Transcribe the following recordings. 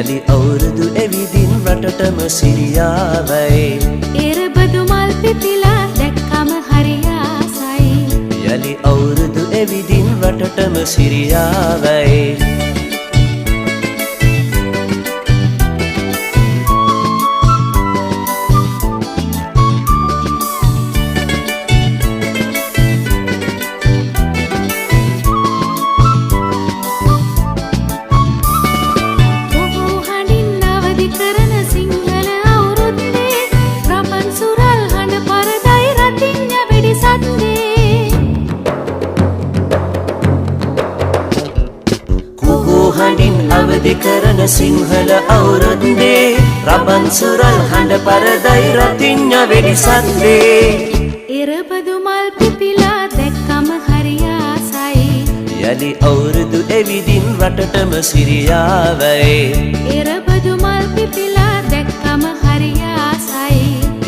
යලි අවුරුදු එවිදින් රටටම සිරියාවයි එරබදු මල් පිපිලා දැක්කම හරි ආසයි යලි අවුරුදු එවිදින් රටටම සිරියාවයි හඬින් අවදි කරන සිංහල අවුරුද්දේ රබන් සුරල් හඬ පරදයි රතිඤ්ඤ වෙඩි සද්දේ එරබදු මල් පිපිලා දැක්කම හරි ආසයි යලි අවුරුදු එවිදින් රටටම සිරියාවයි එරබදු මල් පිපිලා දැක්කම හරි ආසයි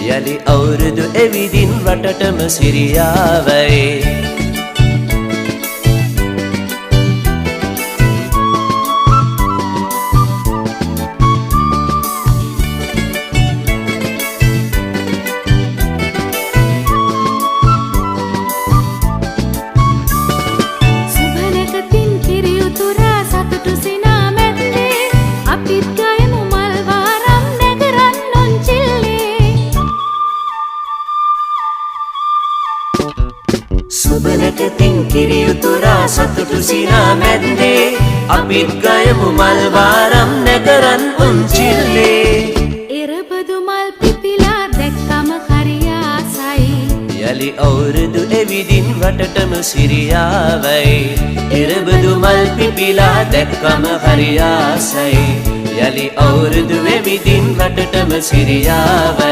යලි අවුරුදු එවිදින් රටටම සිරියාවයි සුබනකතින් කිරියුතුරා සතුටු සිනා මැද්දේ අපිත් ගයමු මල් වාරම් නැකරන් උන්චිල්ලේ එරබදු මල් පිපිලා දැක්කම හරි ආසයි යලි අවුරුදු එවිදින් රටටම සිරියාවයි එරබදු මල් පිපිලා දැක්කම හරි ආසයි යලි අවුරුදු එවිදින් රටටම සිරියාවයි